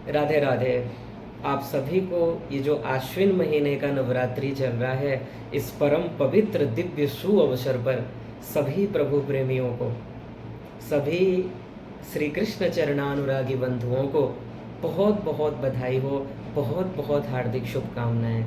राधे राधे। आप सभी को ये जो आश्विन महीने का नवरात्रि चल रहा है, इस परम पवित्र दिव्य सु अवसर पर सभी प्रभु प्रेमियों को, सभी श्री कृष्ण चरणानुरागी बंधुओं को बहुत बहुत बधाई हो, बहुत बहुत हार्दिक शुभकामनाएं।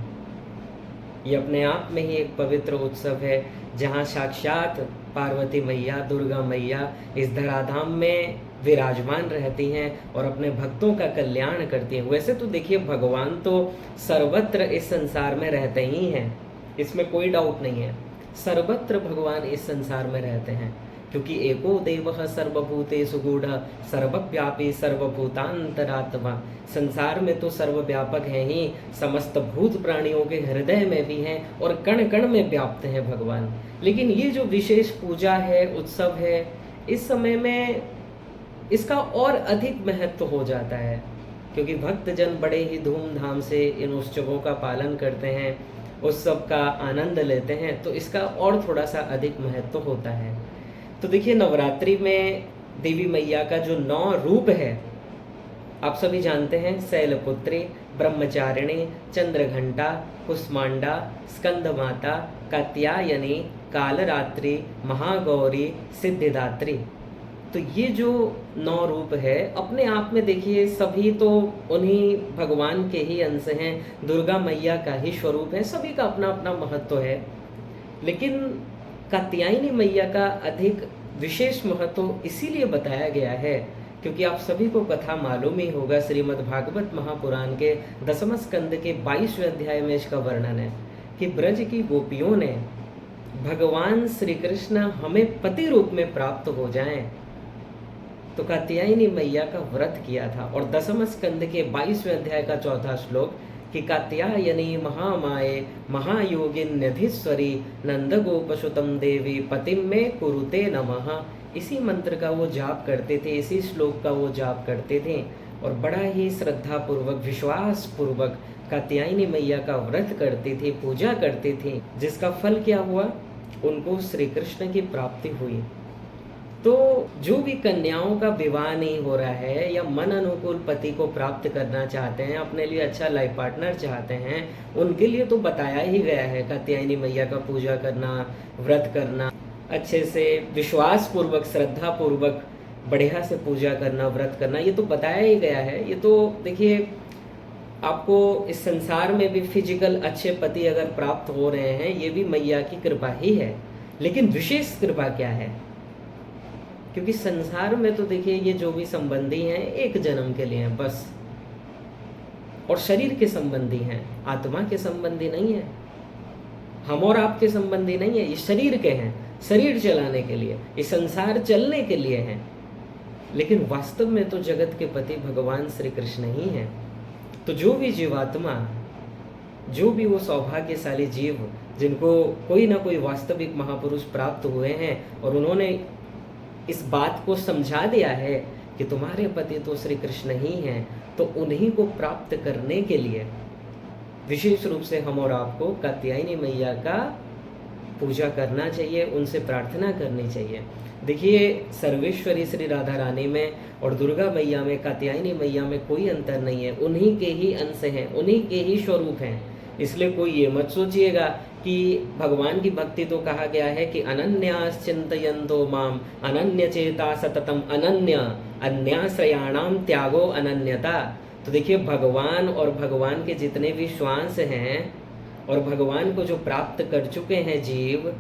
ये अपने आप में ही एक पवित्र उत्सव है, जहाँ साक्षात पार्वती मैया, दुर्गा मैया इस धराधाम में विराजमान रहती हैं और अपने भक्तों का कल्याण करती हैं। वैसे तो देखिए, भगवान तो सर्वत्र इस संसार में रहते ही हैं, इसमें कोई डाउट नहीं है। सर्वत्र भगवान इस संसार में रहते हैं, क्योंकि एको देवः सर्वभूतेषु गूढ़ः सर्वव्यापी सर्वभूतांतरात्मा। संसार में तो सर्वव्यापक है ही, समस्त भूत प्राणियों के हृदय में भी हैं और कण कण में व्याप्त हैं भगवान। लेकिन ये जो विशेष पूजा है, उत्सव है, इस समय में इसका और अधिक महत्व हो जाता है, क्योंकि भक्तजन बड़े ही धूमधाम से इन उत्सवों का पालन करते हैं, उत्सव का आनंद लेते हैं, तो इसका और थोड़ा सा अधिक महत्व होता है। तो देखिए, नवरात्रि में देवी मैया का जो 9 रूप है, आप सभी जानते हैं। शैलपुत्री, ब्रह्मचारिणी, चंद्रघंटा, कुष्मांडा, स्कंदमाता, कात्यायनी, कालरात्रि, महागौरी, सिद्धिदात्री। तो ये जो 9 रूप है, अपने आप में देखिए सभी तो उन्हीं भगवान के ही अंश हैं, दुर्गा मैया का ही स्वरूप है, सभी का अपना अपना महत्व है। लेकिन कात्यायनी मैया का अधिक विशेष महत्व इसीलिए बताया गया है क्योंकि आप सभी को कथा मालूम ही होगा, श्रीमद् भागवत महापुराण के 10वें स्कंद के 22वें अध्याय में इसका वर्णन है कि ब्रज की गोपियों ने भगवान श्री कृष्ण हमें पति रूप में प्राप्त हो जाएं, तो कात्यायनी मैया का व्रत किया था। और 10वें स्कंद के 22वें अध्याय का 4था श्लोक कि कात्यायनी महामाये महायोगिन्यधीश्वरी नंदगोपसुतम देवी पतिम में कुरुते नमः, इसी मंत्र का वो जाप करते थे, इसी श्लोक का वो जाप करते थे और बड़ा ही श्रद्धा पूर्वक, विश्वास पूर्वक कात्यायनी मैया का व्रत करते थे, पूजा करते थे, जिसका फल क्या हुआ, उनको श्री कृष्ण की प्राप्ति हुई। तो जो भी कन्याओं का विवाह नहीं हो रहा है या मन अनुकूल पति को प्राप्त करना चाहते हैं, अपने लिए अच्छा लाइफ पार्टनर चाहते हैं, उनके लिए तो बताया ही गया है कात्यायनी मैया का पूजा करना, व्रत करना, अच्छे से विश्वास पूर्वक, श्रद्धा पूर्वक बढ़िया से पूजा करना, व्रत करना, ये तो बताया ही गया है। ये तो देखिए, आपको इस संसार में भी फिजिकल अच्छे पति अगर प्राप्त हो रहे हैं, ये भी मैया की कृपा ही है। लेकिन विशेष कृपा क्या है, क्योंकि संसार में तो देखिए ये जो भी संबंधी हैं एक जन्म के लिए हैं बस, और शरीर के संबंधी हैं, आत्मा के संबंधी नहीं है। हम और आपके संबंधी नहीं है, ये शरीर के हैं, शरीर चलाने के लिए, ये संसार चलने के लिए हैं। लेकिन वास्तव में तो जगत के पति भगवान श्री कृष्ण ही हैं। तो जो भी जीवात्मा, जो भी वो सौभाग्यशाली जीव जिनको कोई ना कोई वास्तविक महापुरुष प्राप्त हुए हैं और उन्होंने इस बात को समझा दिया है कि तुम्हारे पति तो श्री कृष्ण ही हैं, तो उन्हीं को प्राप्त करने के लिए विशेष रूप से हम और आपको कात्यायनी मैया का पूजा करना चाहिए, उनसे प्रार्थना करनी चाहिए। देखिए, सर्वेश्वरी श्री राधा रानी में और दुर्गा मैया में, कात्यायनी मैया में कोई अंतर नहीं है, उन्हीं के ही अंश हैं, उन्हीं के ही स्वरूप हैं। इसलिए कोई ये मत सोचिएगा कि भगवान की भक्ति तो कहा गया है कि अनन्यास चिंतयन्तो माम अनन्य चेता सततम अनन्य अन्याश्रयाणाम त्यागो अनन्यता। तो देखिए, भगवान और भगवान के जितने भी श्वांस हैं और भगवान को जो प्राप्त कर चुके हैं जीव,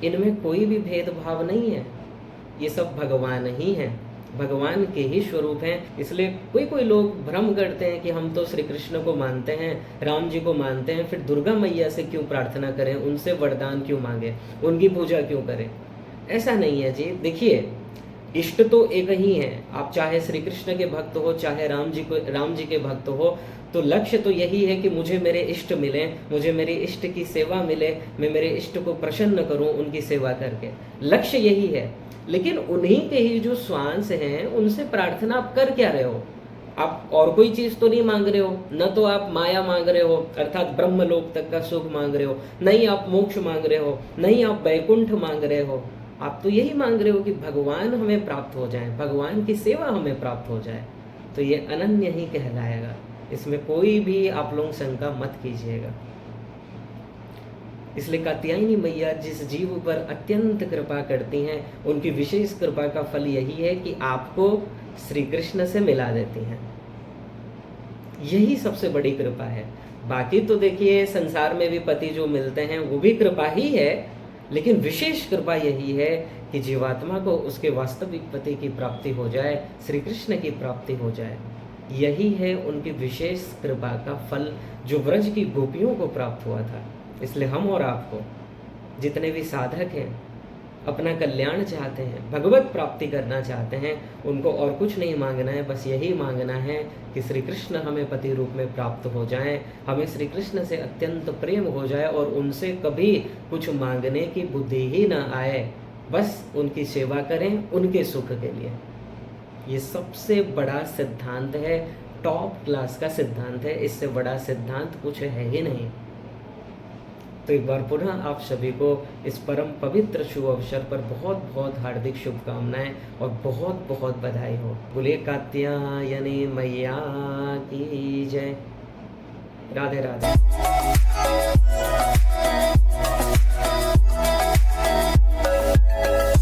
इनमें कोई भी भेदभाव नहीं है, ये सब भगवान ही हैं, भगवान के ही स्वरूप हैं। इसलिए कोई लोग भ्रम करते हैं कि हम तो श्री कृष्ण को मानते हैं, राम जी को मानते हैं, फिर दुर्गा मैया से क्यों प्रार्थना करें, उनसे वरदान क्यों मांगे, उनकी पूजा क्यों करें। ऐसा नहीं है जी। देखिए, इष्ट तो एक ही है, आप चाहे श्री कृष्ण के भक्त हो, चाहे राम जी के भक्त हो, तो लक्ष्य तो यही है कि मुझे मेरे इष्ट मिले, मुझे मेरे इष्ट की सेवा मिले, मैं मेरे इष्ट को प्रसन्न करूं उनकी सेवा करके, लक्ष्य यही है। लेकिन उन्हीं के ही जो श्वांस हैं, उनसे प्रार्थना आप कर क्या रहे हो, आप और कोई चीज तो नहीं मांग रहे हो, न तो आप माया मांग रहे हो अर्थात ब्रह्मलोक तक का सुख मांग रहे हो, नहीं आप मोक्ष मांग रहे हो, नहीं आप वैकुंठ मांग रहे हो, आप तो यही मांग रहे हो कि भगवान हमें प्राप्त हो जाए, भगवान की सेवा हमें प्राप्त हो जाए। तो ये अनन्य ही कहलाएगा। इसमें कोई भी आप लोग शंका मत कीजिएगा। इसलिए कात्यायनी मैया जिस जीव पर अत्यंत कृपा करती हैं, उनकी विशेष कृपा का फल यही है कि आपको श्री कृष्ण से मिला देती हैं। यही सबसे बड़ी कृपा है। बाकी तो देखिए संसार में भी पति जो मिलते हैं वो भी कृपा ही है, लेकिन विशेष कृपा यही है कि जीवात्मा को उसके वास्तविक पति की प्राप्ति हो जाए, श्री कृष्ण की प्राप्ति हो जाए। यही है उनकी विशेष कृपा का फल जो व्रज की गोपियों को प्राप्त हुआ था। इसलिए हम और आपको, जितने भी साधक हैं, अपना कल्याण चाहते हैं, भगवत प्राप्ति करना चाहते हैं, उनको और कुछ नहीं मांगना है, बस यही मांगना है कि श्री कृष्ण हमें पति रूप में प्राप्त हो जाएं, हमें श्री कृष्ण से अत्यंत प्रेम हो जाए और उनसे कभी कुछ मांगने की बुद्धि ही ना आए। बस उनकी सेवा करें उनके सुख के लिए। ये सबसे बड़ा सिद्धांत है, टॉप क्लास का सिद्धांत है। इससे बड़ा सिद्धांत कुछ है ही नहीं। तो एक बार पुनः आप सभी को इस परम पवित्र शुभ अवसर पर बहुत बहुत हार्दिक शुभकामनाएं और बहुत बहुत बधाई हो। बोलिए कात्यायनी मैया की जय। राधे राधे।